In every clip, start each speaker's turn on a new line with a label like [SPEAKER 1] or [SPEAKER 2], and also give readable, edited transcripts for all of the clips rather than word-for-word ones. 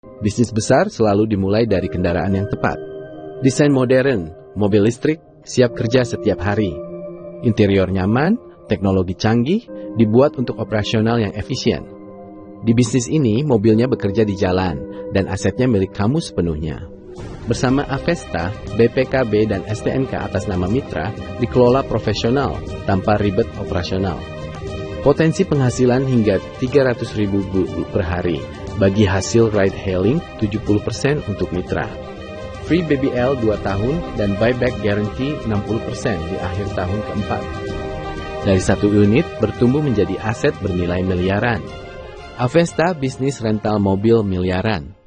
[SPEAKER 1] Bisnis besar selalu dimulai dari kendaraan yang tepat. Desain modern, mobil listrik, siap kerja setiap hari. Interior nyaman, teknologi canggih, dibuat untuk operasional yang efisien. Di bisnis ini, mobilnya bekerja di jalan, dan asetnya milik kamu sepenuhnya. Bersama Avesta, BPKB dan STNK atas nama Mitra dikelola profesional tanpa ribet operasional. Potensi penghasilan hingga 300.000 per hari. Bagi hasil ride hailing 70% untuk Mitra. Free BBL 2 tahun dan buyback guarantee 60% di akhir tahun keempat. Dari satu unit bertumbuh menjadi aset bernilai miliaran. Avesta bisnis rental mobil miliaran.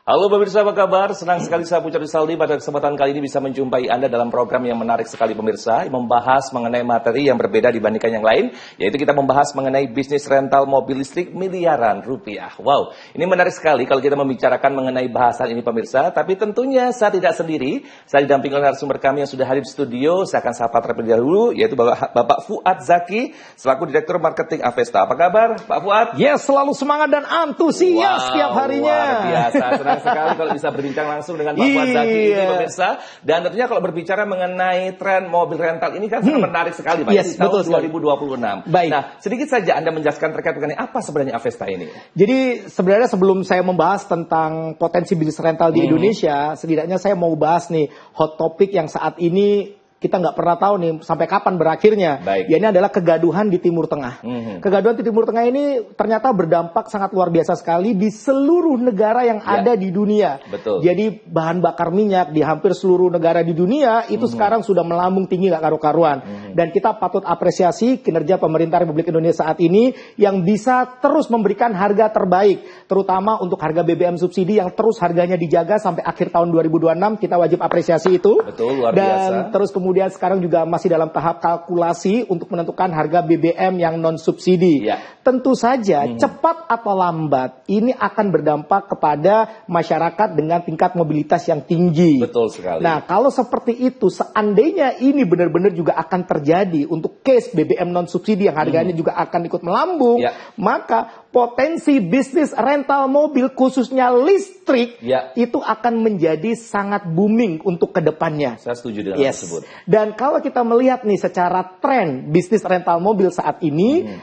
[SPEAKER 2] Halo pemirsa, apa kabar? Senang sekali saya Pucat Rizaldi pada kesempatan kali ini bisa menjumpai Anda dalam program yang menarik sekali pemirsa, membahas mengenai materi yang berbeda dibandingkan yang lain, yaitu kita membahas mengenai bisnis rental mobil listrik miliaran rupiah. Wow, ini menarik sekali kalau kita membicarakan mengenai bahasan ini pemirsa, tapi tentunya saya tidak sendiri, saya didampingi oleh narasumber kami yang sudah hadir di studio. Saya akan sapa terlebih dahulu, yaitu Bapak Fuad Zaki, selaku Direktur Marketing Avesta. Apa kabar Pak Fuad?
[SPEAKER 3] Yes, selalu semangat dan antusias setiap harinya.
[SPEAKER 2] Luar biasa, senang sekali kalau bisa berbincang langsung dengan Pak Fuad Zaki ini pemirsa. Dan tentunya kalau berbicara mengenai tren mobil rental ini kan sangat menarik sekali Pak,
[SPEAKER 3] Yes,
[SPEAKER 2] di tahun
[SPEAKER 3] betul
[SPEAKER 2] 2026.
[SPEAKER 3] Baik.
[SPEAKER 2] Nah, sedikit saja Anda menjelaskan terkait mengenai apa sebenarnya Avesta ini.
[SPEAKER 3] Jadi sebenarnya sebelum saya membahas tentang potensi bisnis rental di Indonesia, setidaknya saya mau bahas nih hot topic yang saat ini kita nggak pernah tahu nih sampai kapan berakhirnya.
[SPEAKER 2] Baik.
[SPEAKER 3] Ya, ini adalah kegaduhan di Timur Tengah. Kegaduhan di Timur Tengah ini ternyata berdampak sangat luar biasa sekali di seluruh negara yang ada di dunia.
[SPEAKER 2] Betul.
[SPEAKER 3] Jadi bahan bakar minyak di hampir seluruh negara di dunia itu sekarang sudah melambung tinggi nggak karu-karuan. Dan kita patut apresiasi kinerja pemerintah Republik Indonesia saat ini yang bisa terus memberikan harga terbaik, terutama untuk harga BBM subsidi yang terus harganya dijaga sampai akhir tahun 2026. Kita wajib apresiasi itu.
[SPEAKER 2] Betul, luar
[SPEAKER 3] Dan
[SPEAKER 2] biasa.
[SPEAKER 3] terus kemudian sekarang juga masih dalam tahap kalkulasi untuk menentukan harga BBM yang non subsidi.
[SPEAKER 2] Ya.
[SPEAKER 3] Tentu saja cepat atau lambat ini akan berdampak kepada masyarakat dengan tingkat mobilitas yang tinggi.
[SPEAKER 2] Betul sekali.
[SPEAKER 3] Nah, kalau seperti itu, seandainya ini benar-benar juga akan terjadi untuk case BBM non subsidi yang harganya juga akan ikut melambung, maka potensi bisnis rental mobil khususnya listrik itu akan menjadi sangat booming untuk kedepannya.
[SPEAKER 2] Saya setuju dengan hal tersebut.
[SPEAKER 3] Dan kalau kita melihat nih secara tren bisnis rental mobil saat ini,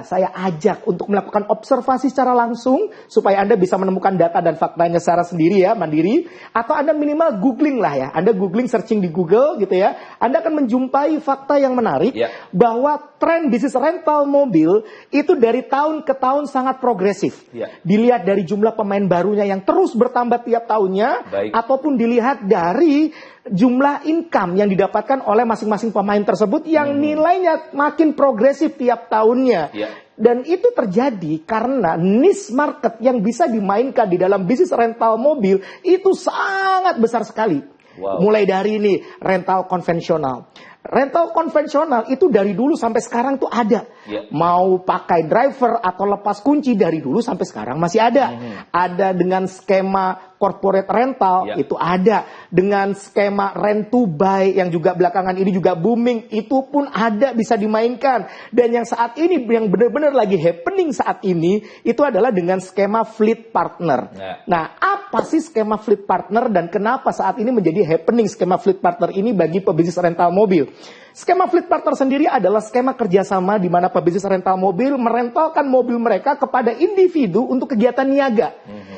[SPEAKER 3] saya ajak untuk melakukan observasi secara langsung supaya Anda bisa menemukan data dan faktanya secara sendiri ya, mandiri, atau Anda minimal googling lah ya. Anda googling, searching di Google gitu ya. Anda akan menjumpai fakta yang menarik bahwa tren bisnis rental mobil itu dari tahun ke tahun sangat progresif. Dilihat dari jumlah pemain barunya yang terus bertambah tiap tahunnya, ataupun dilihat dari jumlah income yang didapatkan oleh masing-masing pemain tersebut yang nilainya makin progresif tiap tahunnya. Dan itu terjadi karena niche market yang bisa dimainkan di dalam bisnis rental mobil itu sangat besar sekali. Mulai dari ini rental konvensional. Rental konvensional itu dari dulu sampai sekarang tuh ada. Mau pakai driver atau lepas kunci dari dulu sampai sekarang masih ada. Ada dengan skema corporate rental itu ada. Dengan skema rent to buy yang juga belakangan ini juga booming itu pun ada, bisa dimainkan. Dan yang saat ini yang benar-benar lagi happening saat ini itu adalah dengan skema fleet partner. Nah, apa sih skema fleet partner dan kenapa saat ini menjadi happening skema fleet partner ini bagi pebisnis rental mobil? Skema fleet partner sendiri adalah skema kerjasama di mana pebisnis rental mobil merentalkan mobil mereka kepada individu untuk kegiatan niaga.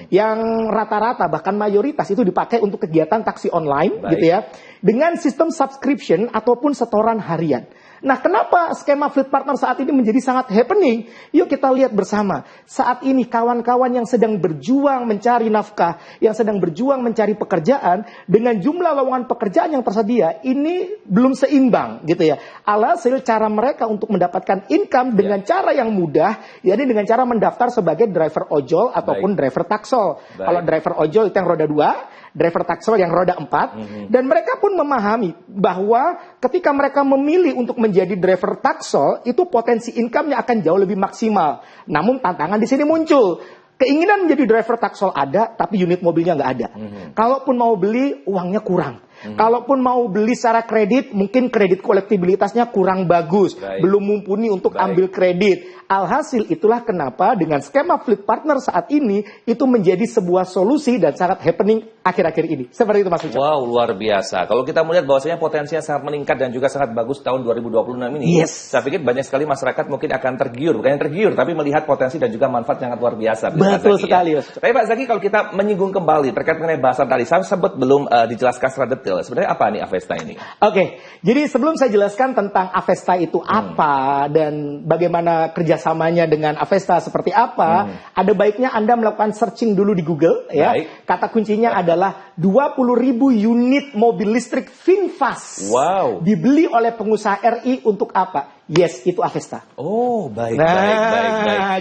[SPEAKER 3] Yang rata-rata bahkan mayoritas itu dipakai untuk kegiatan taksi online gitu ya. Dengan sistem subscription ataupun setoran harian. Nah, kenapa skema fleet partner saat ini menjadi sangat happening? Yuk kita lihat bersama. Saat ini kawan-kawan yang sedang berjuang mencari nafkah, yang sedang berjuang mencari pekerjaan, dengan jumlah lowongan pekerjaan yang tersedia, ini belum seimbang gitu ya. Alhasil cara mereka untuk mendapatkan income dengan cara yang mudah, yakni dengan cara mendaftar sebagai driver ojol ataupun driver taksol. Kalau driver ojol itu yang roda 2, driver taksol yang roda 4, dan mereka pun memahami bahwa ketika mereka memilih untuk menjadi driver taksol, itu potensi income-nya akan jauh lebih maksimal. Namun tantangan di sini muncul. Keinginan menjadi driver taksol ada, tapi unit mobilnya nggak ada. Kalaupun mau beli, uangnya kurang. Kalaupun mau beli secara kredit, mungkin kredit kolektibilitasnya kurang bagus, belum mumpuni untuk ambil kredit. Alhasil itulah kenapa dengan skema Fleet Partner saat ini itu menjadi sebuah solusi dan sangat happening akhir-akhir ini. Seperti itu Mas Ucap.
[SPEAKER 2] Wow, luar biasa. Kalau kita melihat bahwasanya potensinya sangat meningkat dan juga sangat bagus tahun 2026 ini, saya pikir banyak sekali masyarakat mungkin akan tergiur, bukan yang tergiur, tapi melihat potensi dan juga manfaat yang sangat luar biasa.
[SPEAKER 3] Betul sekali.
[SPEAKER 2] Ya. Tapi Pak Zaki, kalau kita menyinggung kembali terkait mengenai bahasan tadi, saya sebut belum dijelaskan secara detail. Sebenarnya apa nih Avesta ini?
[SPEAKER 3] Oke, jadi sebelum saya jelaskan tentang Avesta itu apa dan bagaimana kerjasamanya dengan Avesta seperti apa, ada baiknya Anda melakukan searching dulu di Google. Ya. Kata kuncinya adalah 20.000 unit mobil listrik VinFast.
[SPEAKER 2] Wow.
[SPEAKER 3] Dibeli oleh pengusaha RI untuk apa? Yes, itu Avesta.
[SPEAKER 2] Oh, baik.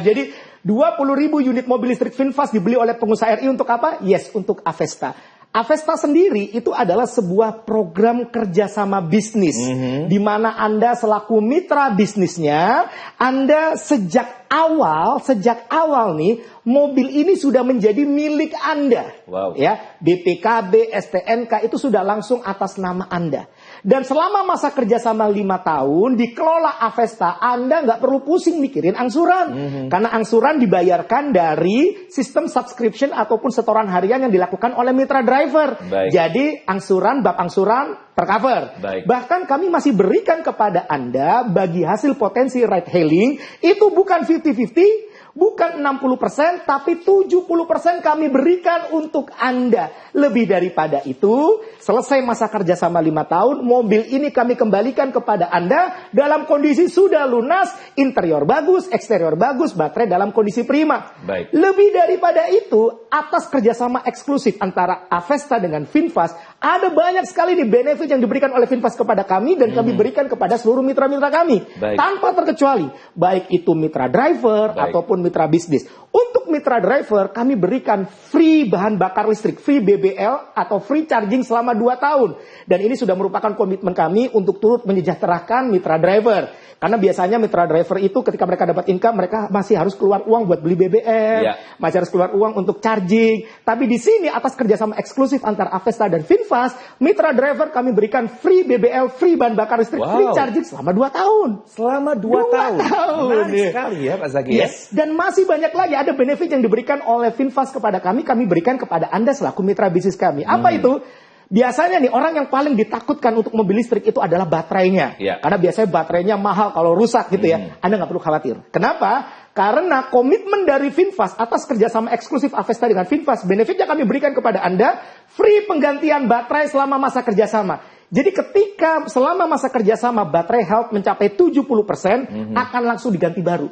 [SPEAKER 3] Jadi 20.000 unit mobil listrik VinFast dibeli oleh pengusaha RI untuk apa? Yes, untuk Avesta. Avesta sendiri itu adalah sebuah program kerjasama bisnis, di mana Anda selaku mitra bisnisnya, Anda sejak awal nih, mobil ini sudah menjadi milik Anda.
[SPEAKER 2] Wow.
[SPEAKER 3] Ya, BPKB, STNK itu sudah langsung atas nama Anda. Dan selama masa kerjasama 5 tahun dikelola Avesta, Anda nggak perlu pusing mikirin angsuran. Karena angsuran dibayarkan dari sistem subscription ataupun setoran harian yang dilakukan oleh mitra driver. Jadi bab angsuran tercover. Bahkan kami masih berikan kepada Anda bagi hasil potensi ride hailing itu bukan 50-50. Bukan 60%, tapi 70% kami berikan untuk Anda. Lebih daripada itu, selesai masa kerjasama 5 tahun, mobil ini kami kembalikan kepada Anda dalam kondisi sudah lunas, interior bagus, eksterior bagus, baterai dalam kondisi prima. Lebih daripada itu, atas kerjasama eksklusif antara Avesta dengan VinFast, ada banyak sekali nih benefit yang diberikan oleh VinFast kepada kami dan kami berikan kepada seluruh mitra-mitra kami. Tanpa terkecuali, baik itu mitra driver ataupun mitra bisnis. Untuk mitra driver, kami berikan free bahan bakar listrik, free BBL atau free charging selama 2 tahun. Dan ini sudah merupakan komitmen kami untuk turut menyejahterakan mitra driver. Karena biasanya mitra driver itu ketika mereka dapat income, mereka masih harus keluar uang buat beli BBM, masih harus keluar uang untuk charging. Tapi di sini atas kerjasama eksklusif antara Avesta dan VinFast, mitra driver kami berikan free BBL, free bahan bakar listrik, free charging selama 2 tahun.
[SPEAKER 2] Selama 2 tahun. Menarik sekali ya Pak Zaki.
[SPEAKER 3] Dan masih banyak lagi ada benefit yang diberikan oleh VinFast kepada kami berikan kepada Anda selaku mitra bisnis kami. Apa itu? Biasanya nih orang yang paling ditakutkan untuk mobil listrik itu adalah baterainya. Karena biasanya baterainya mahal kalau rusak gitu ya. Anda nggak perlu khawatir. Kenapa? Karena komitmen dari VinFast atas kerjasama eksklusif Avesta dengan VinFast, benefit yang kami berikan kepada Anda, free penggantian baterai selama masa kerjasama. Jadi ketika selama masa kerjasama baterai health mencapai 70%, akan langsung diganti baru.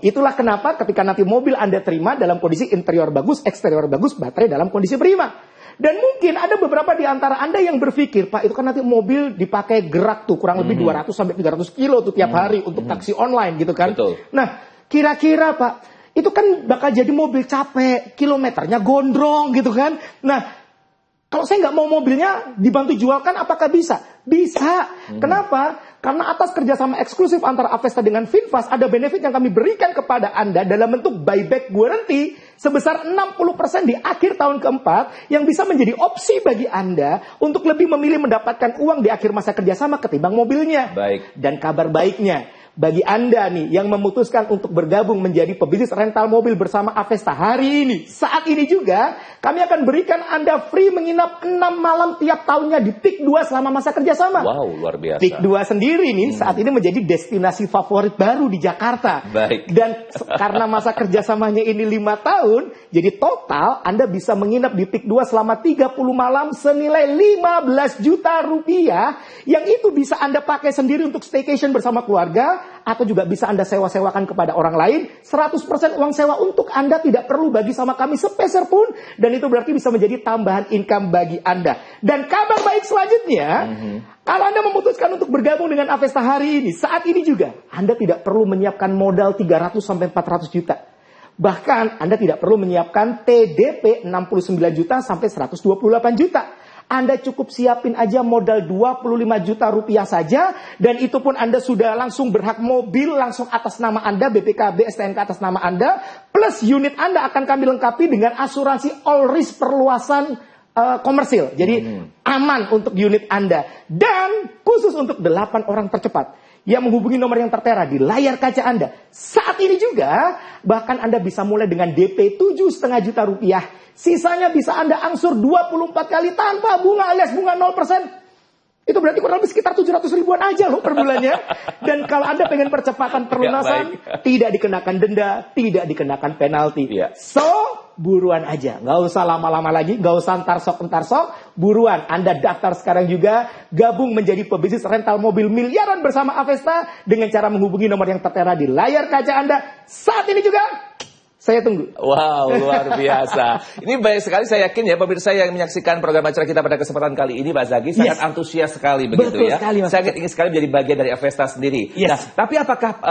[SPEAKER 3] Itulah kenapa ketika nanti mobil Anda terima dalam kondisi interior bagus, eksterior bagus, baterai dalam kondisi prima. Dan mungkin ada beberapa di antara Anda yang berpikir, Pak, itu kan nanti mobil dipakai gerak tuh kurang lebih 200-300 kilo tuh tiap hari untuk taksi online gitu kan. Nah, kira-kira Pak, itu kan bakal jadi mobil capek, kilometernya gondrong gitu kan. Nah, kalau saya nggak mau mobilnya dibantu jualkan, apakah bisa? Bisa. Kenapa? Karena atas kerjasama eksklusif antara Avesta dengan VinFast, ada benefit yang kami berikan kepada Anda dalam bentuk buyback guarantee sebesar 60% di akhir tahun keempat, yang bisa menjadi opsi bagi Anda untuk lebih memilih mendapatkan uang di akhir masa kerjasama ketimbang mobilnya. Dan kabar baiknya, bagi Anda nih yang memutuskan untuk bergabung menjadi pebisnis rental mobil bersama Avesta hari ini, saat ini juga kami akan berikan Anda free menginap 6 malam tiap tahunnya di PIK 2 selama masa kerjasama.
[SPEAKER 2] Luar biasa.
[SPEAKER 3] PIK 2 sendiri nih saat ini menjadi destinasi favorit baru di Jakarta. Dan karena masa kerjasamanya ini 5 tahun, jadi total Anda bisa menginap di PIK 2 selama 30 malam senilai 15 juta rupiah, yang itu bisa Anda pakai sendiri untuk staycation bersama keluarga, atau juga bisa Anda sewa-sewakan kepada orang lain. 100% uang sewa untuk Anda, tidak perlu bagi sama kami sepeser pun, dan itu berarti bisa menjadi tambahan income bagi Anda. Dan kabar baik selanjutnya, kalau Anda memutuskan untuk bergabung dengan Avesta hari ini, saat ini juga Anda tidak perlu menyiapkan modal 300-400 juta. Bahkan Anda tidak perlu menyiapkan TDP 69 juta sampai 128 juta. Anda cukup siapin aja modal 25 juta rupiah saja, dan itu pun Anda sudah langsung berhak mobil langsung atas nama Anda, BPKB, STNK atas nama Anda, plus unit Anda akan kami lengkapi dengan asuransi all risk perluasan komersil. Jadi aman untuk unit Anda. Dan khusus untuk 8 orang tercepat yang menghubungi nomor yang tertera di layar kaca Anda. Saat ini juga, bahkan Anda bisa mulai dengan DP 7,5 juta rupiah. Sisanya bisa Anda angsur 24 kali tanpa bunga alias bunga 0%. Itu berarti kurang lebih sekitar 700 ribuan aja loh per bulannya. Dan kalau Anda pengen percepatan pelunasan, tidak dikenakan denda, tidak dikenakan penalti. So, buruan aja. Nggak usah lama-lama lagi, nggak usah entar sok. Buruan, Anda daftar sekarang juga, gabung menjadi pebisnis rental mobil miliaran bersama Avesta dengan cara menghubungi nomor yang tertera di layar kaca Anda. Saat ini juga, saya tunggu.
[SPEAKER 2] Wow, luar biasa. Ini baik sekali, saya yakin ya pemirsa yang menyaksikan program acara kita pada kesempatan kali ini, Pak Zaki, sangat antusias sekali begitu. Betul ya. Sekali, saya ingin sekali menjadi bagian dari Avesta sendiri. Nah, tapi apakah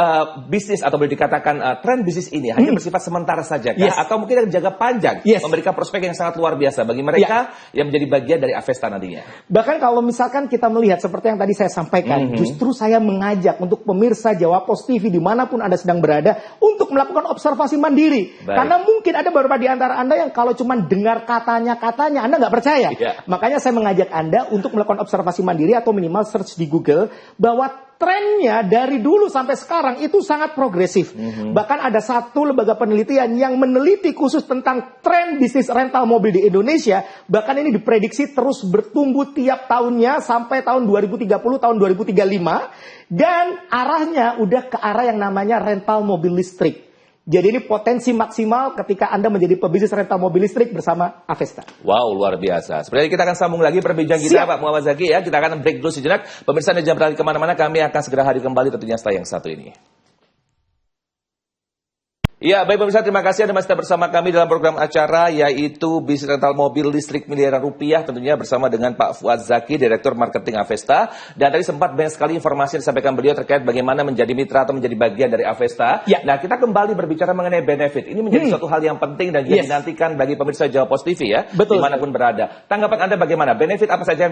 [SPEAKER 2] bisnis atau boleh dikatakan tren bisnis ini hanya bersifat sementara saja kah? Atau mungkin jangka panjang memberikan prospek yang sangat luar biasa bagi mereka yang menjadi bagian dari Avesta nantinya? Bahkan
[SPEAKER 3] kalau misalkan kita melihat seperti yang tadi saya sampaikan, justru saya mengajak untuk pemirsa Jawa Post TV dimanapun Anda sedang berada untuk melakukan observasi mandiri. Karena mungkin ada beberapa di antara Anda yang kalau cuma dengar katanya Anda nggak percaya. Makanya saya mengajak Anda untuk melakukan observasi mandiri atau minimal search di Google bahwa trennya dari dulu sampai sekarang itu sangat progresif. Bahkan ada satu lembaga penelitian yang meneliti khusus tentang tren bisnis rental mobil di Indonesia. Bahkan ini diprediksi terus bertumbuh tiap tahunnya sampai tahun 2030, tahun 2035. Dan arahnya udah ke arah yang namanya rental mobil listrik. Jadi ini potensi maksimal ketika Anda menjadi pebisnis rental mobil listrik bersama Avesta.
[SPEAKER 2] Wow, luar biasa. Sebenarnya kita akan sambung lagi perbincangan kita, Pak Muhammad Zaki ya. Kita akan break dulu sejenak. Pemirsa jangan berlari kemana-mana, kami akan segera hadir kembali tentunya setelah yang satu ini. Ya, baik pemirsa, terima kasih Anda masih bersama kami dalam program acara yaitu bisnis rental mobil listrik miliaran rupiah, tentunya bersama dengan Pak Fuad Zaki, Direktur Marketing Avesta. Dan tadi sempat banyak sekali informasi yang disampaikan beliau terkait bagaimana menjadi mitra atau menjadi bagian dari Avesta. Nah, kita kembali berbicara mengenai benefit. Ini menjadi suatu hal yang penting dan juga dinantikan bagi pemirsa Jawa Post TV ya, dimanapun berada. Tanggapan Anda bagaimana? Benefit apa saja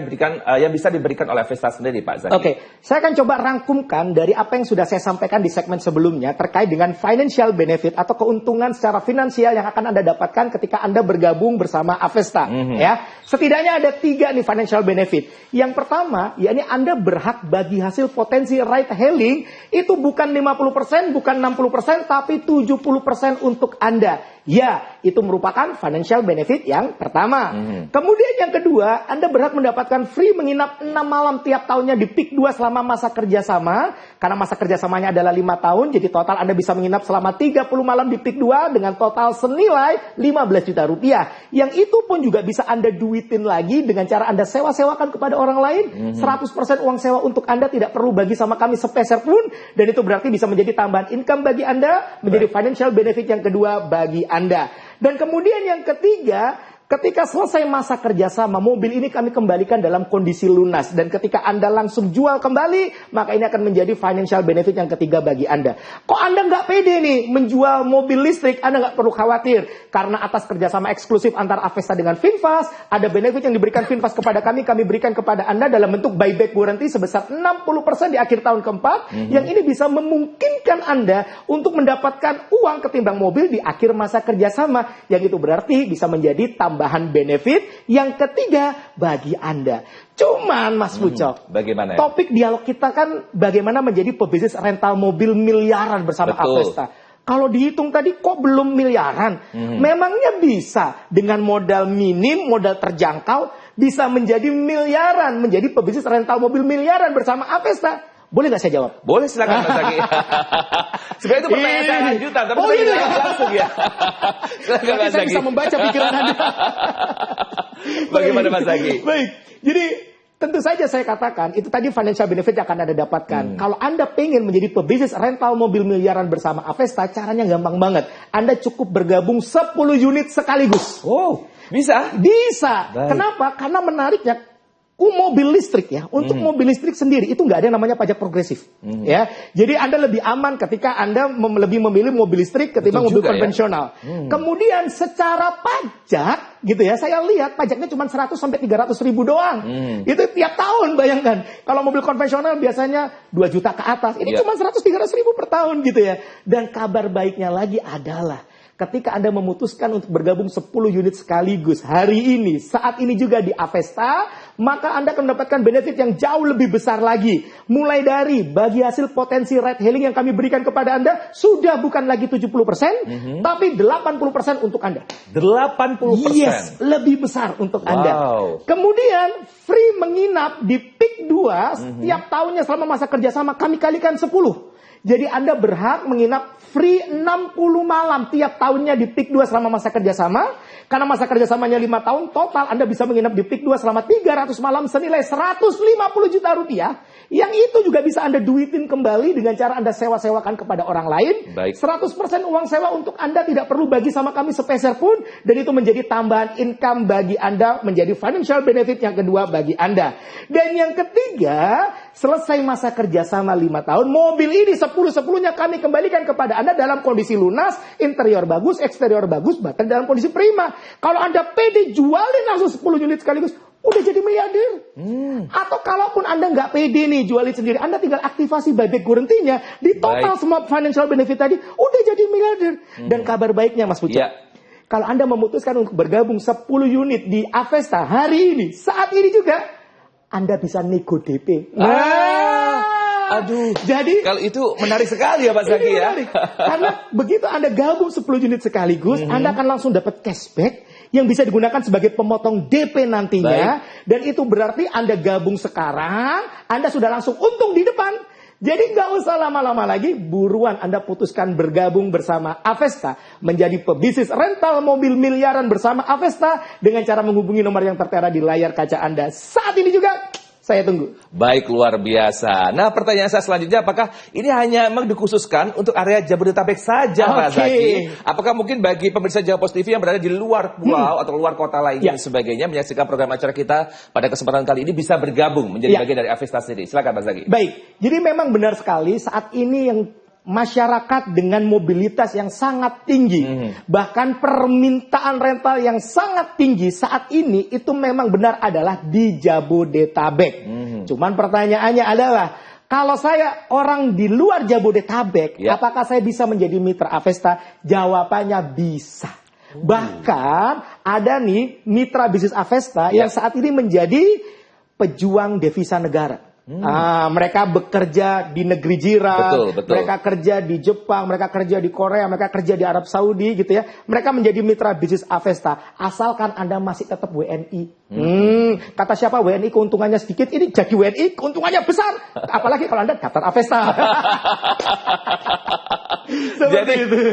[SPEAKER 2] yang bisa diberikan oleh Avesta sendiri, Pak Zaki?
[SPEAKER 3] Oke, saya akan coba rangkumkan dari apa yang sudah saya sampaikan di segmen sebelumnya terkait dengan financial benefit atau keuntungan secara finansial yang akan Anda dapatkan ketika Anda bergabung bersama Avesta. Ya, setidaknya ada 3 nih financial benefit. Yang pertama, yakni Anda berhak bagi hasil potensi ride hailing itu bukan 50%, bukan 60%, tapi 70% untuk Anda. Ya, itu merupakan financial benefit yang pertama. Kemudian yang kedua, Anda berhak mendapatkan free menginap 6 malam tiap tahunnya di PIK 2 selama masa kerjasama. Karena masa kerjasamanya adalah 5 tahun, jadi total Anda bisa menginap selama 30 malam di PIK 2 dengan total senilai 15 juta rupiah. Yang itu pun juga bisa Anda duitin lagi dengan cara Anda sewa-sewakan kepada orang lain. 100% uang sewa untuk Anda, tidak perlu bagi sama kami sepeser pun. Dan itu berarti bisa menjadi tambahan income bagi Anda, menjadi financial benefit yang kedua bagi Anda. Dan kemudian yang ketiga, ketika selesai masa kerjasama, mobil ini kami kembalikan dalam kondisi lunas. Dan ketika Anda langsung jual kembali, maka ini akan menjadi financial benefit yang ketiga bagi Anda. Kok Anda nggak pede nih menjual mobil listrik? Anda nggak perlu khawatir. Karena atas kerjasama eksklusif antara Avesta dengan Finfast, ada benefit yang diberikan Finfast kepada kami berikan kepada Anda dalam bentuk buyback warranty sebesar 60% di akhir tahun keempat. Yang ini bisa memungkinkan Anda untuk mendapatkan uang ketimbang mobil di akhir masa kerjasama. Yang itu berarti bisa menjadi tambahan benefit yang ketiga bagi Anda. Cuman Mas Pucok,
[SPEAKER 2] bagaimana?
[SPEAKER 3] Topik dialog kita kan bagaimana menjadi pebisnis rental mobil miliaran bersama Avesta. Kalau dihitung tadi kok belum miliaran? Memangnya bisa dengan modal minim, modal terjangkau bisa menjadi miliaran, menjadi pebisnis rental mobil miliaran bersama Avesta? Boleh nggak saya jawab?
[SPEAKER 2] Boleh, silakan Mas Zaki. Sebenarnya itu pertanyaan saya lanjutan, tapi saya jawab langsung ya. Silakan Mas
[SPEAKER 3] Zaki. Saya bisa membaca pikiran Anda.
[SPEAKER 2] Bagaimana Mas Zaki?
[SPEAKER 3] Baik, jadi tentu saja saya katakan, itu tadi financial benefit yang akan Anda dapatkan. Kalau Anda pengen menjadi pebisnis rental mobil miliaran bersama Avesta, caranya gampang banget. Anda cukup bergabung 10 unit sekaligus.
[SPEAKER 2] Oh, bisa?
[SPEAKER 3] Bisa.
[SPEAKER 2] Baik.
[SPEAKER 3] Kenapa? Karena menariknya, mobil listrik ya, untuk mobil listrik sendiri itu nggak ada yang namanya pajak progresif, ya. Jadi Anda lebih aman ketika Anda lebih memilih mobil listrik ketimbang mobil konvensional. Kemudian secara pajak, gitu ya, saya lihat pajaknya cuma 100 sampai 300 ribu doang. Itu tiap tahun, bayangkan. Kalau mobil konvensional biasanya 2 juta ke atas, ini cuma 100-300 ribu per tahun gitu ya. Dan kabar baiknya lagi adalah ketika Anda memutuskan untuk bergabung 10 unit sekaligus hari ini, saat ini juga di Avesta, maka Anda akan mendapatkan benefit yang jauh lebih besar lagi. Mulai dari bagi hasil potensi ride hailing yang kami berikan kepada Anda, sudah bukan lagi 70%, tapi 80% untuk Anda.
[SPEAKER 2] 80%?
[SPEAKER 3] Yes, lebih besar untuk Anda. Kemudian, free menginap di Peak 2 setiap tahunnya selama masa kerjasama kami kalikan 10. Jadi Anda berhak menginap free 60 malam tiap tahunnya di Peak 2 selama masa kerjasama. Karena masa kerjasamanya 5 tahun, total Anda bisa menginap di Peak 2 selama 300 malam senilai 150 juta rupiah. Yang itu juga bisa Anda duitin kembali dengan cara Anda sewa-sewakan kepada orang lain.
[SPEAKER 2] Baik.
[SPEAKER 3] 100% uang sewa untuk Anda, tidak perlu bagi sama kami sepeser pun. Dan itu menjadi tambahan income bagi Anda, menjadi financial benefit yang kedua bagi Anda. Dan yang ketiga, selesai masa kerjasama 5 tahun, mobil ini 10-10-nya kami kembalikan kepada Anda dalam kondisi lunas, interior bagus, eksterior bagus, bahkan dalam kondisi prima. Kalau Anda pede jualin langsung 10 unit sekaligus, udah jadi miliarder. Atau kalaupun Anda nggak pede nih jualin sendiri, Anda tinggal aktivasi buyback guarantee-nya, di total semua financial benefit tadi, udah jadi miliarder. Dan kabar baiknya Mas Pucuk, kalau Anda memutuskan untuk bergabung 10 unit di Avesta hari ini, saat ini juga, Anda bisa nego DP.
[SPEAKER 2] Aduh,
[SPEAKER 3] jadi
[SPEAKER 2] kalau itu menarik sekali ya Pak Zaki ya.
[SPEAKER 3] Karena begitu Anda gabung 10 unit sekaligus, Anda akan langsung dapat cashback yang bisa digunakan sebagai pemotong DP nantinya. Dan itu berarti Anda gabung sekarang, Anda sudah langsung untung di depan. Jadi nggak usah lama-lama lagi, buruan Anda putuskan bergabung bersama Avesta, menjadi pebisnis rental mobil miliaran bersama Avesta dengan cara menghubungi nomor yang tertera di layar kaca Anda saat ini juga. Saya tunggu.
[SPEAKER 2] Baik, luar biasa. Nah, pertanyaan saya selanjutnya, apakah ini hanya memang dikhususkan untuk area Jabodetabek saja, Pak Zaki? Apakah mungkin bagi pemirsa Jawa Post TV yang berada di luar pulau atau luar kota lainnya dan sebagainya, menyaksikan program acara kita pada kesempatan kali ini bisa bergabung menjadi bagian dari Avesta sendiri? Silakan, Pak Zaki.
[SPEAKER 3] Baik, jadi memang benar sekali saat ini yang masyarakat dengan mobilitas yang sangat tinggi, bahkan permintaan rental yang sangat tinggi saat ini itu memang benar adalah di Jabodetabek. Cuman pertanyaannya adalah, kalau saya orang di luar Jabodetabek, apakah saya bisa menjadi mitra Avesta? Jawabannya bisa. Bahkan ada nih mitra bisnis Avesta yang saat ini menjadi pejuang devisa negara. Mereka bekerja di negeri jiran, mereka kerja di Jepang, mereka kerja di Korea, mereka kerja di Arab Saudi gitu ya. Mereka menjadi mitra bisnis Avesta, asalkan Anda masih tetap WNI. Kata siapa WNI keuntungannya sedikit, ini jadi WNI keuntungannya besar. Apalagi kalau Anda daftar Avesta.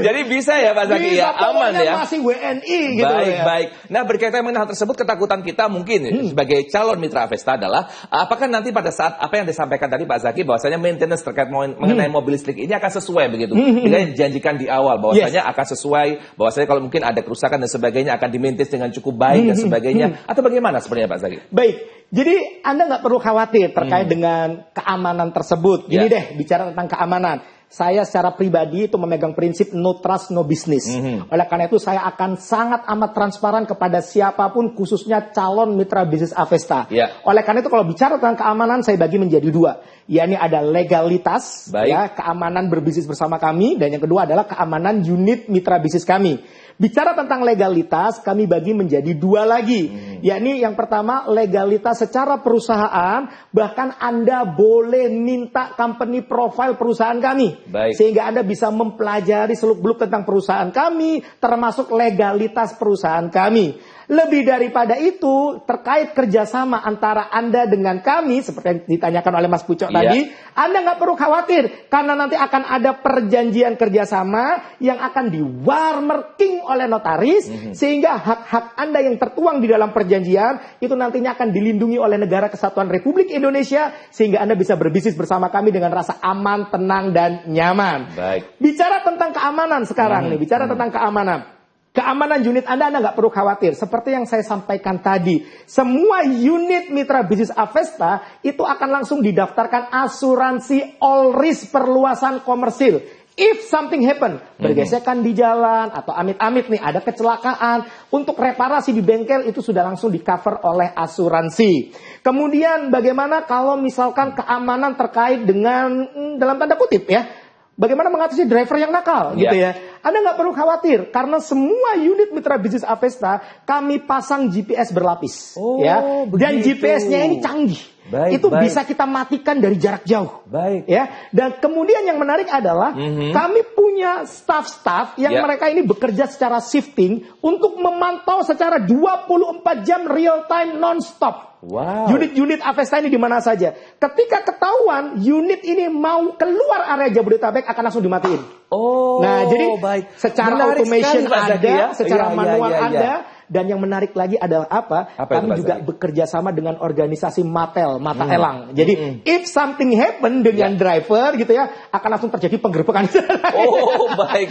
[SPEAKER 2] jadi bisa ya Pak Zaki ya, aman ya.
[SPEAKER 3] Masih WNI gitu ya.
[SPEAKER 2] Baik. Nah, berkaitan dengan hal tersebut, ketakutan kita mungkin sebagai calon mitra Avesta adalah apakah nanti pada saat apa yang disampaikan tadi Pak Zaki, bahwasanya maintenance terkait mengenai mobil listrik ini akan sesuai begitu dengan yang dijanjikan di awal, bahwasanya akan sesuai, bahwasanya kalau mungkin ada kerusakan dan sebagainya akan di-maintain dengan cukup baik dan sebagainya, atau bagaimana sebenarnya Pak Zaki?
[SPEAKER 3] Baik, jadi Anda nggak perlu khawatir terkait dengan keamanan tersebut. Gini deh, bicara tentang keamanan. Saya secara pribadi itu memegang prinsip no trust, no business. Oleh karena itu saya akan sangat amat transparan kepada siapapun, khususnya calon mitra bisnis Avesta. Oleh karena itu kalau bicara tentang keamanan, saya bagi menjadi dua. Yakni ada legalitas, ya, keamanan berbisnis bersama kami. Dan yang kedua adalah keamanan unit mitra bisnis kami. Bicara tentang legalitas, kami bagi menjadi dua lagi. Yakni yang pertama, legalitas secara perusahaan, bahkan Anda boleh minta company profile perusahaan kami. Sehingga Anda bisa mempelajari seluk-beluk tentang perusahaan kami, termasuk legalitas perusahaan kami. Lebih daripada itu, terkait kerjasama antara Anda dengan kami, seperti yang ditanyakan oleh Mas Pucuk tadi, Anda nggak perlu khawatir, karena nanti akan ada perjanjian kerjasama yang akan di-warmarking oleh notaris, sehingga hak-hak Anda yang tertuang di dalam perjanjian, itu nantinya akan dilindungi oleh Negara Kesatuan Republik Indonesia, sehingga Anda bisa berbisnis bersama kami dengan rasa aman, tenang, dan nyaman. Bicara tentang keamanan sekarang nih, bicara tentang keamanan. Keamanan unit Anda nggak perlu khawatir. Seperti yang saya sampaikan tadi, semua unit mitra bisnis Avesta itu akan langsung didaftarkan asuransi all risk perluasan komersil. If something happen, bergesekan di jalan atau amit-amit nih ada kecelakaan, untuk reparasi di bengkel itu sudah langsung di cover oleh asuransi. Kemudian bagaimana kalau misalkan keamanan terkait dengan dalam tanda kutip ya, bagaimana mengatasi driver yang nakal gitu ya. Anda nggak perlu khawatir karena semua unit mitra bisnis Avesta kami pasang GPS berlapis ya. Dan GPS-nya ini canggih. Itu bisa kita matikan dari jarak jauh. Ya. Dan kemudian yang menarik adalah kami punya staff-staff yang mereka ini bekerja secara shifting untuk memantau secara 24 jam real time non-stop. Unit-unit Avesta ini di mana saja. Ketika ketahuan unit ini mau keluar area Jabodetabek akan langsung dimatiin. Nah, jadi secara automation ada, secara manual ada. Dan yang menarik lagi adalah apa? Kami juga bekerja sama dengan organisasi Mata Elang. Jadi if something happen dengan driver gitu ya, akan langsung terjadi penggerbekan.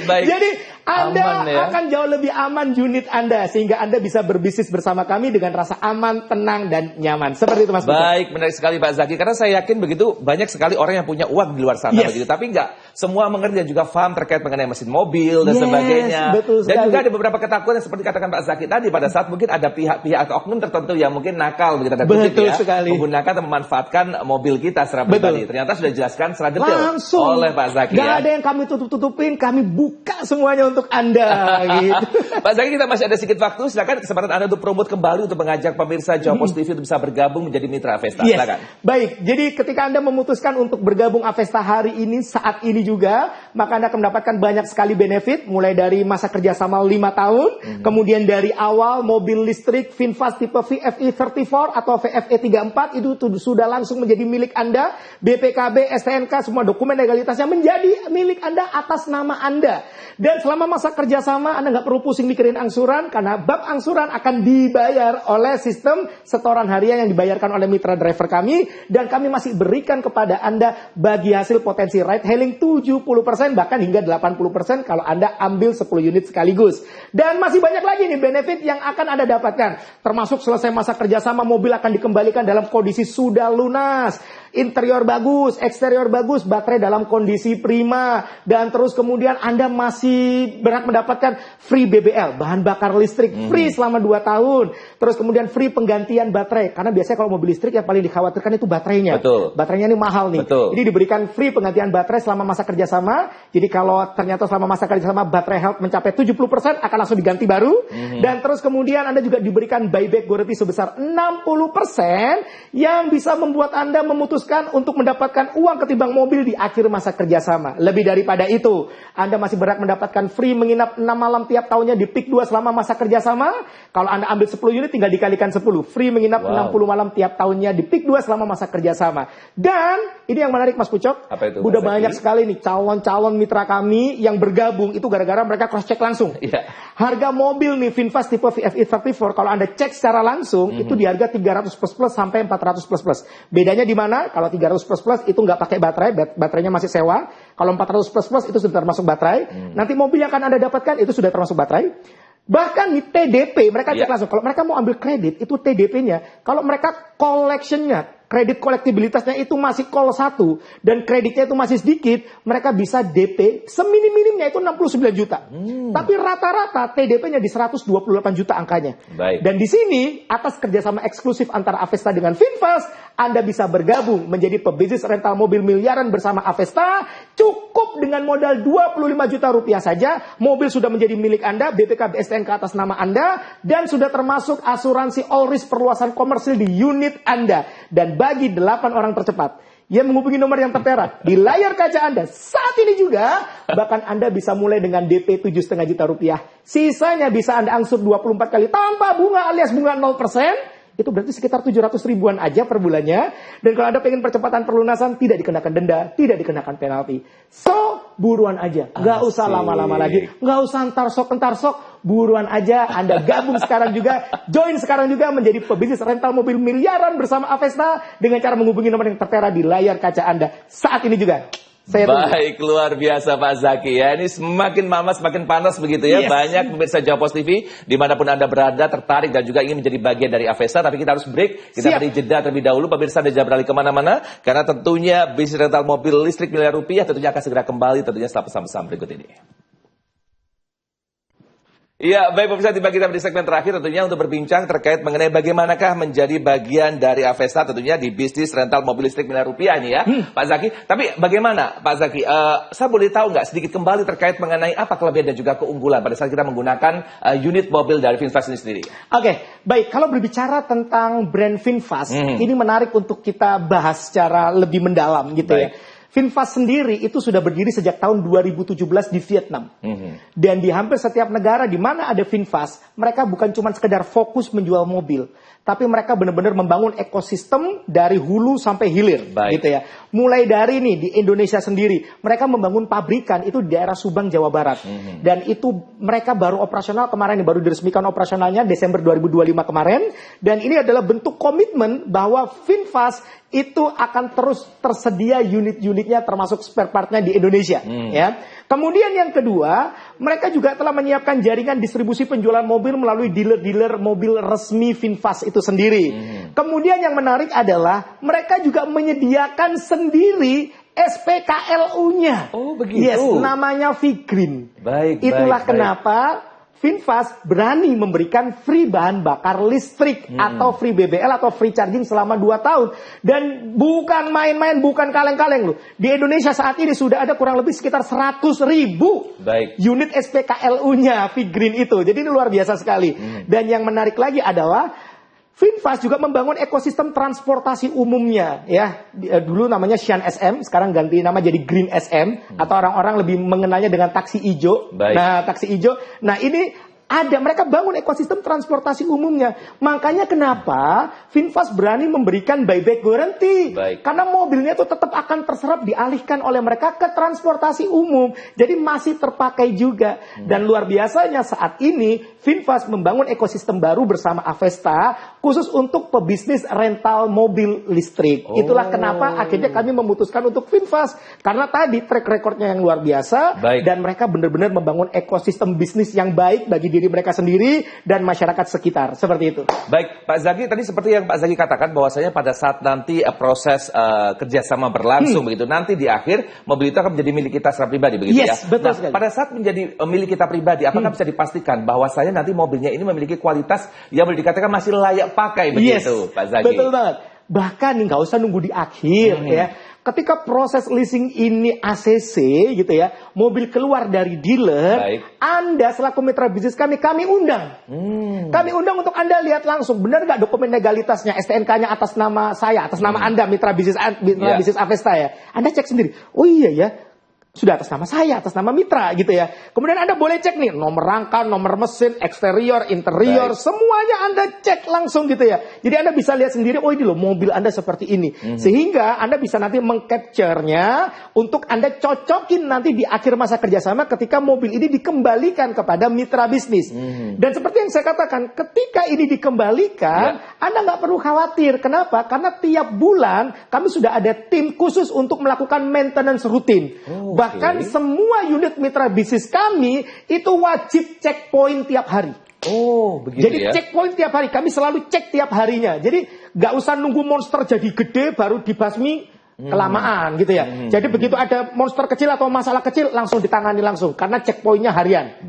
[SPEAKER 3] Jadi Anda akan jauh lebih aman unit Anda sehingga Anda bisa berbisnis bersama kami dengan rasa aman, tenang dan nyaman. Seperti itu Mas.
[SPEAKER 2] Baik, menarik sekali Pak Zaki karena saya yakin begitu banyak sekali orang yang punya uang di luar sana begitu, tapi nggak semua mengerti dan juga paham terkait mengenai mesin mobil dan sebagainya. Dan juga ada beberapa ketakutan seperti katakan Pak Zaki tadi pada saat mungkin ada pihak-pihak atau oknum tertentu yang mungkin nakal begitu ada menggunakan atau memanfaatkan mobil kita secara pribadi. Ternyata sudah dijelaskan secara detail oleh Pak Zaki.
[SPEAKER 3] Gak ada yang kami tutup-tutupin, kami buka semuanya untuk Anda gitu.
[SPEAKER 2] Pak Zaki, kita masih ada sedikit waktu, silakan kesempatan Anda untuk promote kembali untuk mengajak pemirsa Jawa Post TV untuk bisa bergabung menjadi mitra Avesta. Silakan.
[SPEAKER 3] Baik, jadi ketika Anda memutuskan untuk bergabung Avesta hari ini, saat ini juga, maka Anda akan mendapatkan banyak sekali benefit, mulai dari masa kerjasama 5 tahun, kemudian dari awal mobil listrik VinFast tipe VFE 34 atau VFE 34 itu sudah langsung menjadi milik Anda. BPKB, STNK, semua dokumen legalitasnya menjadi milik Anda atas nama Anda. Dan selama masa kerjasama Anda nggak perlu pusing mikirin angsuran karena bab angsuran akan dibayar oleh sistem setoran harian yang dibayarkan oleh mitra driver kami. Dan kami masih berikan kepada Anda bagi hasil potensi ride hailing 70% bahkan hingga 80% kalau Anda ambil 10 unit sekaligus. Dan masih banyak lagi nih benefit yang akan Anda dapatkan. Termasuk selesai masa kerjasama mobil akan dikembalikan dalam kondisi sudah lunas. Interior bagus, eksterior bagus, baterai dalam kondisi prima. Dan terus kemudian Anda masih berhak mendapatkan free BBL, bahan bakar listrik, free selama 2 tahun. Terus kemudian free penggantian baterai. Karena biasanya kalau mobil listrik yang paling dikhawatirkan itu baterainya. Baterainya ini mahal nih. Jadi diberikan free penggantian baterai selama masa kerjasama. Jadi kalau ternyata selama masa kerjasama baterai health mencapai 70% akan langsung diganti baru. Dan terus kemudian Anda juga diberikan buyback guarantee sebesar 60% yang bisa membuat Anda memutuskan untuk mendapatkan uang ketimbang mobil di akhir masa kerjasama. Lebih daripada itu, Anda masih berhak mendapatkan free menginap 6 malam tiap tahunnya di PIK 2 selama masa kerjasama. Kalau Anda ambil 10 unit tinggal dikalikan 10. Free menginap 60 malam tiap tahunnya di PIK 2 selama masa kerjasama. Dan ini yang menarik Mas Pucok, udah banyak sekali nih calon-calon mitra kami yang bergabung itu gara-gara mereka cross check langsung. Harga mobil nih VinFast tipe VFE 34 kalau Anda cek secara langsung itu di harga 300 plus sampai 400 plus. Bedanya di mana? Kalau 300 plus itu nggak pakai baterai, baterainya masih sewa. Kalau 400 plus itu sudah termasuk baterai. Nanti mobil yang akan Anda dapatkan itu sudah termasuk baterai. Bahkan di TDP, mereka cek langsung. Kalau mereka mau ambil kredit, itu TDP-nya. Kalau mereka collection-nya, kredit kolektibilitasnya itu masih call 1 dan kreditnya itu masih sedikit, mereka bisa DP seminim-minimnya itu 69 juta. Tapi rata-rata TDP-nya di 128 juta angkanya. Dan di sini atas kerjasama eksklusif antara Avesta dengan VinFast, Anda bisa bergabung menjadi pebisnis rental mobil miliaran bersama Avesta. Cukup dengan modal 25 juta rupiah saja, mobil sudah menjadi milik Anda, BPKB STNK atas nama Anda, dan sudah termasuk asuransi all risk perluasan komersil di unit Anda. Dan bagi 8 orang tercepat yang menghubungi nomor yang tertera di layar kaca Anda saat ini juga, bahkan Anda bisa mulai dengan DP 7,5 juta rupiah. Sisanya bisa Anda angsur 24 kali tanpa bunga alias bunga 0%. Itu berarti sekitar 700 ribuan aja per bulannya. Dan kalau Anda pengen percepatan perlunasan, tidak dikenakan denda, tidak dikenakan penalti. So, buruan aja. Nggak usah lama-lama lagi. Nggak usah entar sok. Buruan aja. Anda gabung sekarang juga. Join sekarang juga menjadi pebisnis rental mobil miliaran bersama Avesta dengan cara menghubungi nomor yang tertera di layar kaca Anda saat ini juga.
[SPEAKER 2] Baik, luar biasa Pak Zaki ya. Ini semakin lama semakin panas begitu ya. Banyak pemirsa Jawa Post TV dimanapun Anda berada tertarik dan juga ingin menjadi bagian dari Avesta. Tapi kita harus break. Kita beri jeda terlebih dahulu. Pemirsa Anda jangan beralih kemana-mana. Karena tentunya bisnis rental mobil listrik miliar rupiah tentunya akan segera kembali tentunya setelah pesan-pesan berikut ini. Iya, baik pemirsa, tiba kita di segmen terakhir tentunya untuk berbincang terkait mengenai bagaimanakah menjadi bagian dari Avesta tentunya di bisnis rental mobil listrik miliar rupiah ini ya, Pak Zaki. Tapi bagaimana Pak Zaki, saya boleh tahu nggak sedikit kembali terkait mengenai apa kelebihan dan juga keunggulan pada saat kita menggunakan unit mobil dari VinFast ini sendiri?
[SPEAKER 3] Oke, baik. Kalau berbicara tentang brand VinFast, ini menarik untuk kita bahas secara lebih mendalam gitu ya. VinFast sendiri itu sudah berdiri sejak tahun 2017 di Vietnam. Dan di hampir setiap negara di mana ada VinFast, mereka bukan cuma sekedar fokus menjual mobil, tapi mereka benar-benar membangun ekosistem dari hulu sampai hilir, gitu ya. Mulai dari nih di Indonesia sendiri, mereka membangun pabrikan itu di daerah Subang, Jawa Barat. Dan itu mereka baru operasional kemarin, baru diresmikan operasionalnya Desember 2025 kemarin. Dan ini adalah bentuk komitmen bahwa VinFast itu akan terus tersedia unit-unitnya termasuk spare partnya di Indonesia. Ya. Kemudian yang kedua, mereka juga telah menyiapkan jaringan distribusi penjualan mobil melalui dealer-dealer mobil resmi VinFast itu sendiri. Kemudian yang menarik adalah mereka juga menyediakan sendiri SPKLU-nya.
[SPEAKER 2] Oh begitu.
[SPEAKER 3] Yes, namanya V-Green.
[SPEAKER 2] Baik.
[SPEAKER 3] Itulah kenapa VinFast berani memberikan free bahan bakar listrik atau free BBL atau free charging selama 2 tahun. Dan bukan main-main, bukan kaleng-kaleng loh. Di Indonesia saat ini sudah ada kurang lebih sekitar 100.000 unit SPKLU-nya V-Green itu. Jadi ini luar biasa sekali. Dan yang menarik lagi adalah VinFast juga membangun ekosistem transportasi umumnya ya. Dulu namanya Sian SM, sekarang ganti nama jadi Green SM atau orang-orang lebih mengenalnya dengan taksi ijo. Nah, taksi ijo. Nah, ini mereka bangun ekosistem transportasi umumnya. Makanya kenapa VinFast berani memberikan buyback guarantee. Karena mobilnya itu tetap akan terserap dialihkan oleh mereka ke transportasi umum. Jadi masih terpakai juga. Dan luar biasanya saat ini VinFast membangun ekosistem baru bersama Avesta khusus untuk pebisnis rental mobil listrik. Itulah kenapa akhirnya kami memutuskan untuk VinFast. Karena tadi track recordnya yang luar biasa. Dan mereka benar-benar membangun ekosistem bisnis yang baik bagi diri mereka sendiri dan masyarakat sekitar. Seperti itu.
[SPEAKER 2] Baik, Pak Zaki, tadi seperti yang Pak Zaki katakan bahwasanya pada saat nanti proses kerjasama berlangsung begitu, nanti di akhir mobil itu akan menjadi milik kita secara pribadi begitu ya.
[SPEAKER 3] Betul sekali.
[SPEAKER 2] Pada saat menjadi milik kita pribadi, apakah bisa dipastikan bahwasanya nanti mobilnya ini memiliki kualitas yang boleh dikatakan masih layak pakai begitu, Pak Zaki? Betul
[SPEAKER 3] banget. Bahkan nggak usah nunggu di akhir ya. Ketika proses leasing ini ACC gitu ya, mobil keluar dari dealer, Anda selaku mitra bisnis kami undang. Kami undang untuk Anda lihat langsung, benar nggak dokumen legalitasnya, STNK-nya atas nama saya, atas nama Anda, mitra bisnis Avesta ya. Anda cek sendiri, oh iya ya, sudah atas nama saya, atas nama mitra gitu ya. Kemudian Anda boleh cek nih, nomor rangka, nomor mesin, eksterior, interior, semuanya Anda cek langsung gitu ya. Jadi Anda bisa lihat sendiri, oh ini loh mobil Anda seperti ini. Sehingga Anda bisa nanti mengcapture-nya untuk Anda cocokin nanti di akhir masa kerjasama ketika mobil ini dikembalikan kepada mitra bisnis. Dan seperti yang saya katakan, ketika ini dikembalikan, Anda nggak perlu khawatir. Kenapa? Karena tiap bulan kami sudah ada tim khusus untuk melakukan maintenance rutin. Bahkan semua unit mitra bisnis kami itu wajib checkpoint tiap hari.
[SPEAKER 2] Oh, begitu.
[SPEAKER 3] Jadi checkpoint tiap hari, kami selalu cek tiap harinya. Jadi nggak usah nunggu monster jadi gede baru dibasmi. Kelamaan gitu ya. Jadi begitu ada monster kecil atau masalah kecil langsung ditangani langsung karena checkpointnya harian.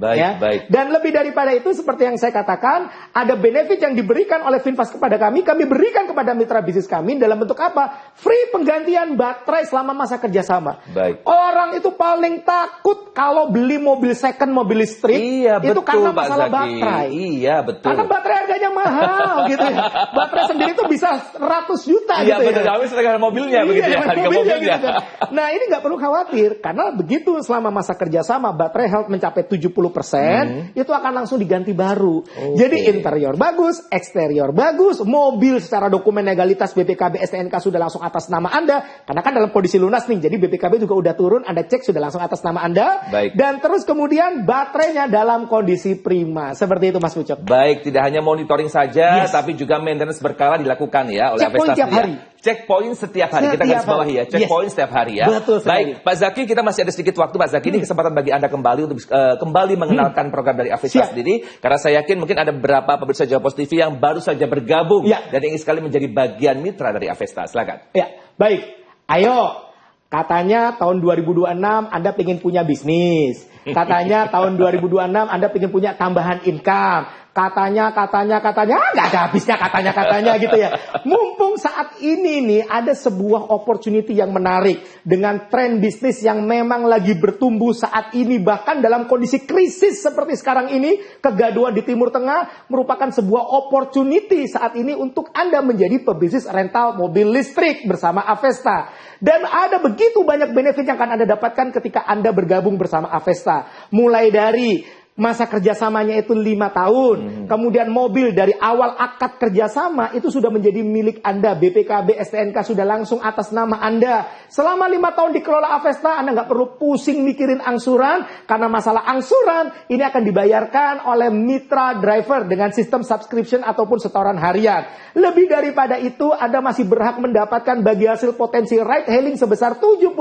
[SPEAKER 3] Dan lebih daripada itu seperti yang saya katakan, ada benefit yang diberikan oleh VinFast kepada kami berikan kepada mitra bisnis kami dalam bentuk apa? Free penggantian baterai selama masa kerjasama. Orang itu paling takut kalau beli mobil second, mobil listrik itu karena masalah baterai. Karena baterai harganya mahal gitu ya. Baterai sendiri itu bisa 100 juta gitu ya.
[SPEAKER 2] Habis dengan mobilnya begitu ya. Harga mobilnya.
[SPEAKER 3] Gitu kan. Nah ini nggak perlu khawatir karena begitu selama masa kerjasama baterai health mencapai 70%, itu akan langsung diganti baru. Jadi interior bagus, eksterior bagus, mobil secara dokumen legalitas BPKB STNK sudah langsung atas nama Anda, karena kan dalam kondisi lunas nih, jadi BPKB juga udah turun, Anda cek sudah langsung atas nama Anda. Dan terus kemudian baterainya dalam kondisi prima, seperti itu Mas Pucuk.
[SPEAKER 2] Baik, tidak hanya monitoring saja, tapi juga maintenance berkala dilakukan ya oleh Avesta sendiri. Checkpoint setiap hari, kita garis bawahi ya, checkpoint setiap hari ya. Baik, Pak Zaki, kita masih ada sedikit waktu Pak Zaki, ini kesempatan bagi Anda kembali untuk kembali mengenalkan program dari Avesta sendiri, karena saya yakin mungkin ada beberapa pemirsa Jawapos TV yang baru saja bergabung dan ingin sekali menjadi bagian mitra dari Avesta. Silakan.
[SPEAKER 3] Baik, ayo Katanya tahun 2026 Anda pengen punya bisnis. Katanya tahun 2026 Anda pengen punya tambahan income. Katanya, nggak ada habisnya katanya gitu ya. Mumpung saat ini nih ada sebuah opportunity yang menarik dengan tren bisnis yang memang lagi bertumbuh saat ini, bahkan dalam kondisi krisis seperti sekarang ini, kegaduhan di Timur Tengah merupakan sebuah opportunity saat ini untuk Anda menjadi pebisnis rental mobil listrik bersama Avesta. Dan ada begitu banyak benefit yang akan Anda dapatkan ketika Anda bergabung bersama Avesta. Mulai dari masa kerjasamanya itu 5 tahun. Kemudian mobil dari awal akad kerjasama itu sudah menjadi milik Anda. BPKB, STNK sudah langsung atas nama Anda. Selama 5 tahun dikelola Avesta, Anda nggak perlu pusing mikirin angsuran. Karena masalah angsuran ini akan dibayarkan oleh mitra driver dengan sistem subscription ataupun setoran harian. Lebih daripada itu, Anda masih berhak mendapatkan bagi hasil potensi ride hailing sebesar 70%.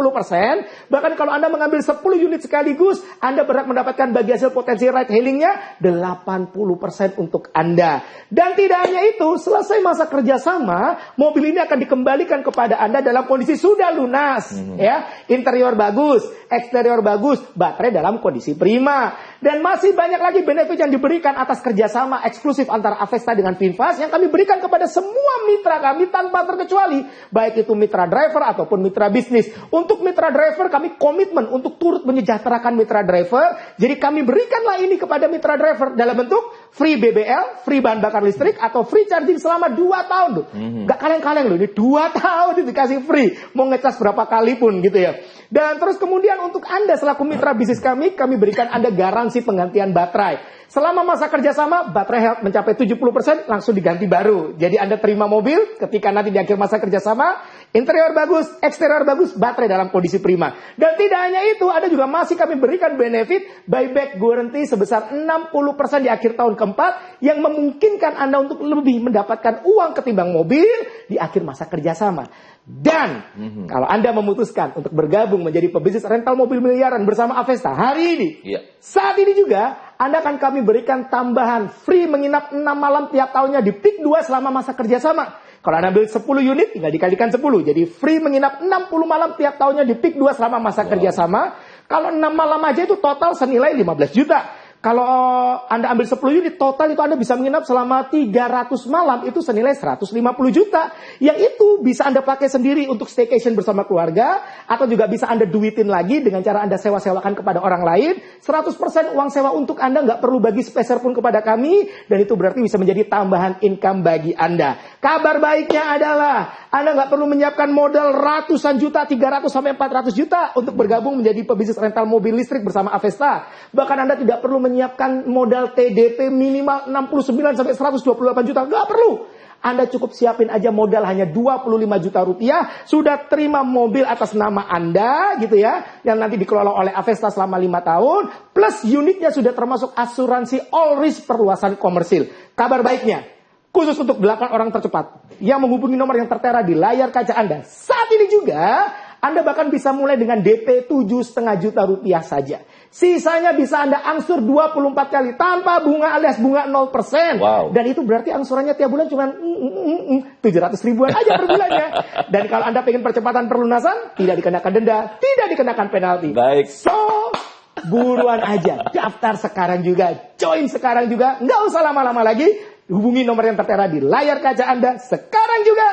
[SPEAKER 3] Bahkan kalau Anda mengambil 10 unit sekaligus, Anda berhak mendapatkan bagi hasil potensi ride hailingnya 80% untuk Anda. Dan tidak hanya itu, selesai masa kerjasama, mobil ini akan dikembalikan kepada Anda dalam kondisi sudah lunas. Ya, interior bagus, eksterior bagus, baterai dalam kondisi prima. Dan masih banyak lagi benefit yang diberikan atas kerjasama eksklusif antara Avesta dengan VinFast yang kami berikan kepada semua mitra kami tanpa terkecuali. Baik itu mitra driver ataupun mitra bisnis. Untuk mitra driver kami komitmen untuk turut menyejahterakan mitra driver. Jadi kami berikanlah ini kepada mitra driver dalam bentuk free BBL, free bahan bakar listrik, atau free charging selama 2 tahun. Gak kaleng-kaleng loh, ini 2 tahun dikasih free. Mau ngecas berapa kali pun gitu ya. Dan terus kemudian untuk Anda selaku mitra bisnis kami berikan Anda garansi penggantian baterai. Selama masa kerjasama, baterai health mencapai 70% langsung diganti baru. Jadi Anda terima mobil ketika nanti di akhir masa kerjasama, interior bagus, eksterior bagus, baterai dalam kondisi prima. Dan tidak hanya itu, ada juga masih kami berikan benefit buyback guarantee sebesar 60% di akhir tahun keempat yang memungkinkan Anda untuk lebih mendapatkan uang ketimbang mobil di akhir masa kerjasama. Dan kalau Anda memutuskan untuk bergabung menjadi pebisnis rental mobil miliaran bersama Avesta hari ini, saat ini juga Anda akan kami berikan tambahan free menginap 6 malam tiap tahunnya di PIK 2 selama masa kerjasama. Kalau Anda ambil 10 unit, tinggal dikalikan 10. Jadi free menginap 60 malam tiap tahunnya di PIK 2 selama masa kerjasama. Kalau 6 malam aja itu total senilai 15 juta. Kalau Anda ambil 10 unit, total itu Anda bisa menginap selama 300 malam, itu senilai 150 juta. Yang itu bisa Anda pakai sendiri untuk staycation bersama keluarga, atau juga bisa Anda duitin lagi dengan cara Anda sewa-sewakan kepada orang lain. 100% uang sewa untuk Anda, nggak perlu bagi sepeser pun kepada kami, dan itu berarti bisa menjadi tambahan income bagi Anda. Kabar baiknya adalah, Anda nggak perlu menyiapkan modal ratusan juta, 300 sampai 400 juta untuk bergabung menjadi pebisnis rental mobil listrik bersama Avesta. Bahkan Anda tidak perlu menyiapkan modal TDP minimal 69 sampai 128 juta. Nggak perlu. Anda cukup siapin aja modal hanya 25 juta rupiah, sudah terima mobil atas nama Anda gitu ya, yang nanti dikelola oleh Avesta selama 5 tahun, plus unitnya sudah termasuk asuransi all risk perluasan komersil. Kabar baiknya, khusus untuk 8 orang tercepat yang menghubungi nomor yang tertera di layar kaca Anda saat ini juga, Anda bahkan bisa mulai dengan DP 7,5 juta rupiah saja. Sisanya bisa Anda angsur 24 kali tanpa bunga alias bunga 0%.
[SPEAKER 2] Wow.
[SPEAKER 3] Dan itu berarti angsurannya tiap bulan cuma 700 ribuan aja per bulannya. Dan kalau Anda pengen percepatan perlunasan, tidak dikenakan denda, tidak dikenakan penalti.
[SPEAKER 2] Baik.
[SPEAKER 3] So, buruan aja. Daftar sekarang juga. Join sekarang juga. Nggak usah lama-lama lagi. Hubungi nomor yang tertera di layar kaca Anda sekarang juga.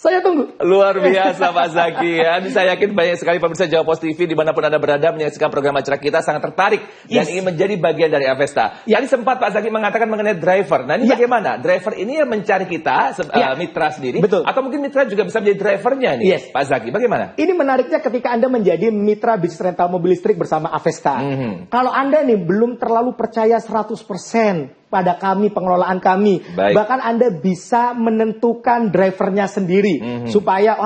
[SPEAKER 3] Saya tunggu.
[SPEAKER 2] Luar biasa Pak Zaki ya. Saya yakin banyak sekali pemirsa Jawa Post TV dimanapun Anda berada menyaksikan program acara kita sangat tertarik dan ingin menjadi bagian dari Avesta. Tadi sempat Pak Zaki mengatakan mengenai driver. Nah ini bagaimana? Driver ini yang mencari kita mitra sendiri.
[SPEAKER 3] Betul.
[SPEAKER 2] Atau mungkin mitra juga bisa menjadi drivernya nih. Pak Zaki, bagaimana?
[SPEAKER 3] Ini menariknya ketika Anda menjadi mitra bisnis rental mobil listrik bersama Avesta. Kalau Anda nih belum terlalu percaya 100% pada kami, pengelolaan kami.
[SPEAKER 2] Baik.
[SPEAKER 3] Bahkan Anda bisa menentukan drivernya sendiri. Supaya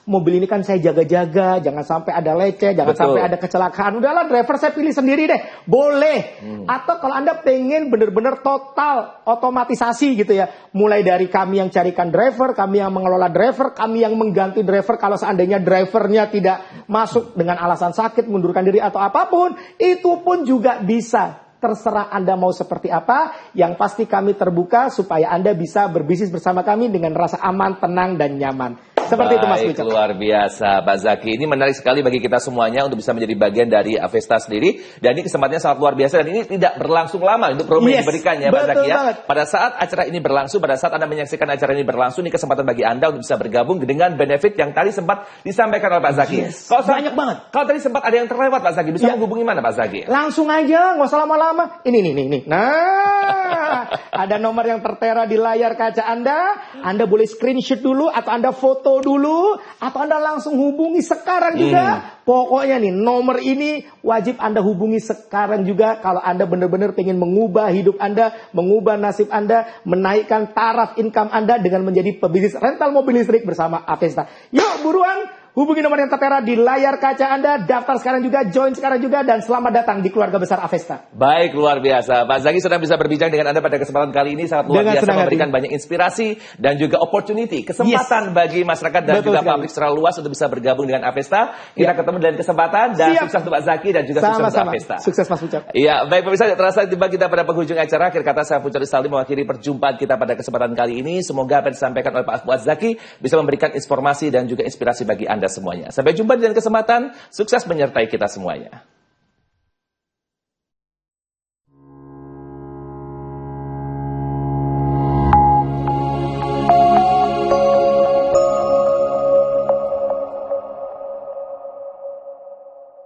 [SPEAKER 3] mobil ini kan saya jaga-jaga, jangan sampai ada lecet, jangan sampai ada kecelakaan. Udahlah driver saya pilih sendiri deh. Boleh. Atau kalau Anda pengen benar-benar total otomatisasi gitu ya. Mulai dari kami yang carikan driver, kami yang mengelola driver, kami yang mengganti driver kalau seandainya drivernya tidak masuk dengan alasan sakit, mundurkan diri atau apapun, itu pun juga bisa. Terserah Anda mau seperti apa, yang pasti kami terbuka supaya Anda bisa berbisnis bersama kami dengan rasa aman, tenang, dan nyaman. Seperti itu Mas
[SPEAKER 2] Baik,
[SPEAKER 3] Ucap.
[SPEAKER 2] luar biasa Pak Zaki. Ini menarik sekali bagi kita semuanya untuk bisa menjadi bagian dari Avesta sendiri. Dan ini kesempatannya sangat luar biasa dan ini tidak berlangsung lama untuk promo yang
[SPEAKER 3] Yes,
[SPEAKER 2] diberikan ya Pak
[SPEAKER 3] betul
[SPEAKER 2] Zaki ya.
[SPEAKER 3] banget.
[SPEAKER 2] Pada saat acara ini berlangsung, pada saat Anda menyaksikan acara ini berlangsung, ini kesempatan bagi Anda untuk bisa bergabung dengan benefit yang tadi sempat disampaikan oleh Pak Zaki.
[SPEAKER 3] Yes,
[SPEAKER 2] Kalau
[SPEAKER 3] banyak banget.
[SPEAKER 2] Kalau tadi sempat ada yang terlewat Pak Zaki, bisa
[SPEAKER 3] Ya.
[SPEAKER 2] menghubungi mana Pak Zaki?
[SPEAKER 3] Langsung aja, nggak usah lama-lama. Ini. Nah, ada nomor yang tertera di layar kaca Anda. Anda boleh screenshot dulu, atau Anda foto dulu, atau Anda langsung hubungi sekarang juga. Pokoknya nih, nomor ini wajib Anda hubungi sekarang juga kalau Anda benar-benar pengen mengubah hidup Anda, mengubah nasib Anda, menaikkan taraf income Anda dengan menjadi pebisnis rental mobil listrik bersama Avesta. Yuk, buruan! Hubungi nomor yang tertera di layar kaca Anda, daftar sekarang juga, join sekarang juga, dan selamat datang di keluarga besar Avesta.
[SPEAKER 2] Baik, luar biasa. Pak Zaki sudah bisa berbincang dengan Anda pada kesempatan kali ini. Sangat luar
[SPEAKER 3] Dengan
[SPEAKER 2] biasa,
[SPEAKER 3] senang hati.
[SPEAKER 2] memberikan banyak inspirasi dan juga opportunity, kesempatan bagi masyarakat dan
[SPEAKER 3] Betul
[SPEAKER 2] juga
[SPEAKER 3] sekali.
[SPEAKER 2] publik secara luas untuk bisa bergabung dengan Avesta. Kita
[SPEAKER 3] Ya.
[SPEAKER 2] ketemu dengan kesempatan dan
[SPEAKER 3] Siap.
[SPEAKER 2] sukses untuk Pak Zaki dan juga sukses untuk
[SPEAKER 3] Sama-sama.
[SPEAKER 2] Avesta.
[SPEAKER 3] Sukses Mas Ucap.
[SPEAKER 2] Iya, baik pemirsa, terasa tiba kita pada penghujung acara. Akhir kata saya Pucari Saldi mewakili perjumpaan kita pada kesempatan kali ini. Semoga apa yang disampaikan oleh Pak Fuad Zaki bisa memberikan informasi dan juga inspirasi bagi Anda semuanya. Sampai jumpa di lain kesempatan. Sukses menyertai kita semuanya.